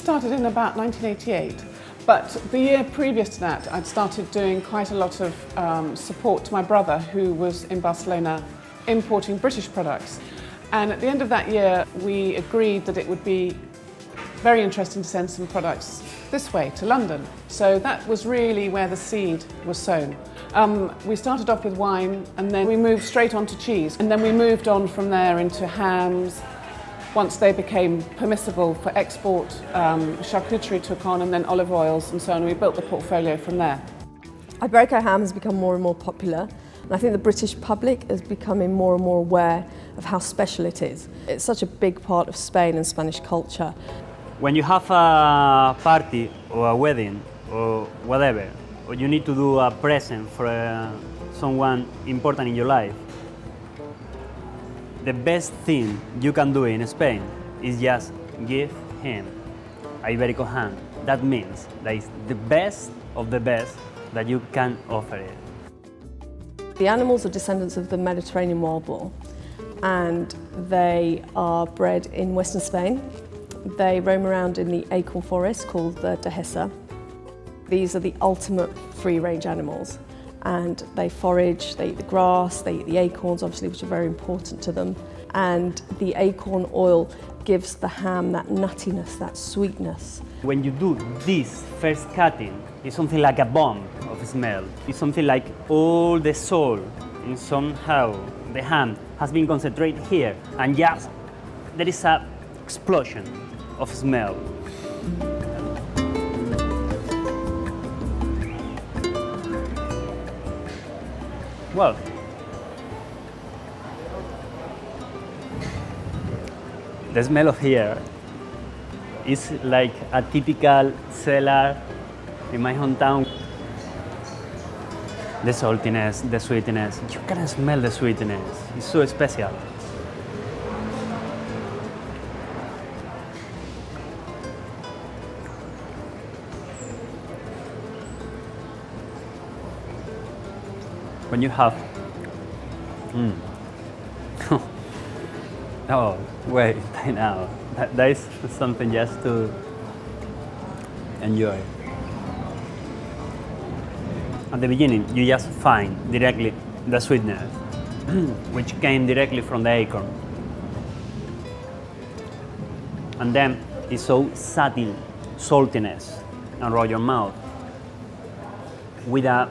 started in about 1988, but the year previous to that I'd started doing quite a lot of support to my brother who was in Barcelona importing British products. And at the end of that year we agreed that it would be very interesting to send some products this way to London. So that was really where the seed was sown. We started off with wine and then we moved straight on to cheese, and then we moved on from there into hams. Once they became permissible for export, charcuterie took on, and then olive oils and so on. We built the portfolio from there. Iberico ham has become more and more popular, and I think the British public is becoming more and more aware of how special it is. It's such a big part of Spain and Spanish culture. When you have a party or a wedding or whatever, or you need to do a present for someone important in your life, the best thing you can do in Spain is just give him Iberico ham. That means that it's the best of the best that you can offer it. The animals are descendants of the Mediterranean wild boar, and they are bred in western Spain. They roam around in the acorn forest called the Dehesa. These are the ultimate free-range animals, and they forage, they eat the grass, they eat the acorns, obviously, which are very important to them. And the acorn oil gives the ham that nuttiness, that sweetness. When you do this first cutting, it's something like a bomb of smell. It's something like all the soul, and somehow the ham has been concentrated here, and just there is an explosion of smell. Well, the smell of here is like a typical cellar in my hometown. The saltiness, the sweetness, you can smell the sweetness. It's so special. When you have, oh wait, now that is something just to enjoy. At the beginning, you just find directly the sweetness, which came directly from the acorn, and then it's so subtle saltiness around your mouth with a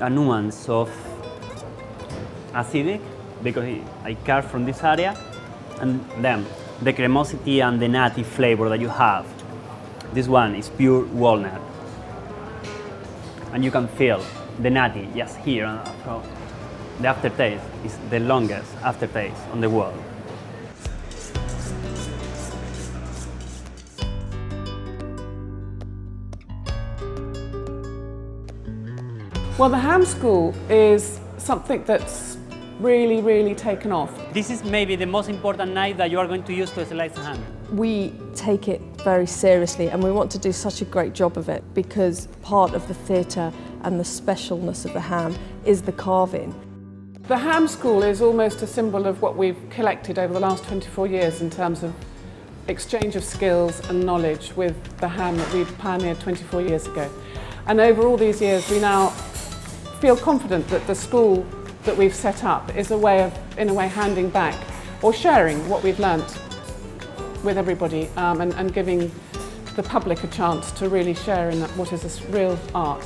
nuance of acidic, because I carve from this area, and then the cremosity and the nutty flavor that you have. This one is pure walnut, and you can feel the nutty just here. The aftertaste is the longest aftertaste on the world. Well, the ham school is something that's really taken off. This is maybe the most important knife that you are going to use to slice ham. We take it very seriously, and we want to do such a great job of it because part of the theatre and the specialness of the ham is the carving. The ham school is almost a symbol of what we've collected over the last 24 years in terms of exchange of skills and knowledge with the ham that we pioneered 24 years ago. And over all these years, we now feel confident that the school that we've set up is a way of, in a way, handing back or sharing what we've learnt with everybody and giving the public a chance to really share in that, what is this real art.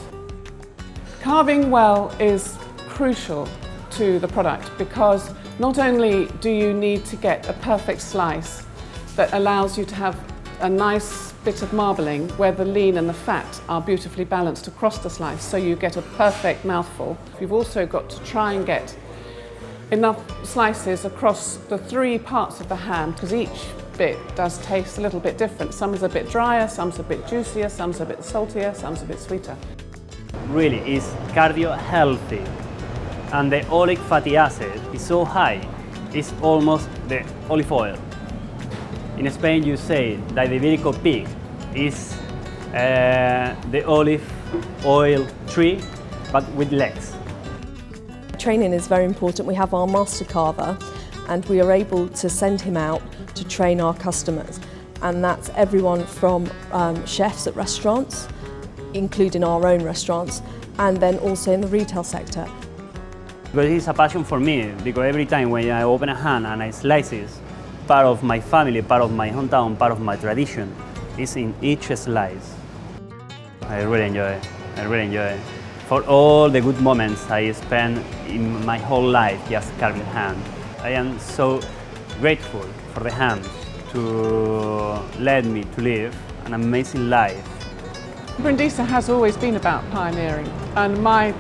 Carving well is crucial to the product because not only do you need to get a perfect slice that allows you to have a nice bit of marbling where the lean and the fat are beautifully balanced across the slice, so you get a perfect mouthful. You've also got to try and get enough slices across the three parts of the ham, because each bit does taste a little bit different. Some's a bit drier, some's a bit juicier, some's a bit saltier, some's a bit sweeter. Really is cardio healthy, and the oleic fatty acid is so high, it's almost the olive oil. In Spain, you say that the Iberico pig is the olive oil tree, but with legs. Training is very important. We have our master carver, and we are able to send him out to train our customers. and that's everyone from chefs at restaurants, including our own restaurants, and then also in the retail sector. But it's a passion for me, because every time when I open a ham and I slice it, part of my family, part of my hometown, part of my tradition is in each slice. I really enjoy it. I really enjoy it. For all the good moments I spent in my whole life just carving ham. I am so grateful for the ham to let me to live an amazing life. Brindisa has always been about pioneering, and my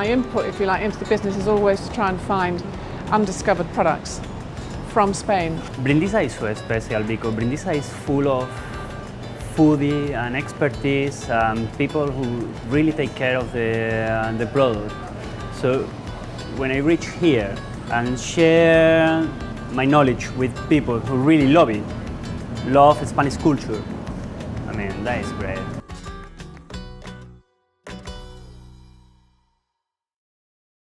input, if you like, into the business is always to try and find undiscovered products from Spain. Brindisa is so special because Brindisa is full of foodie and expertise and people who really take care of the product. So when I reach here and share my knowledge with people who really love it, love Spanish culture, I mean, that is great.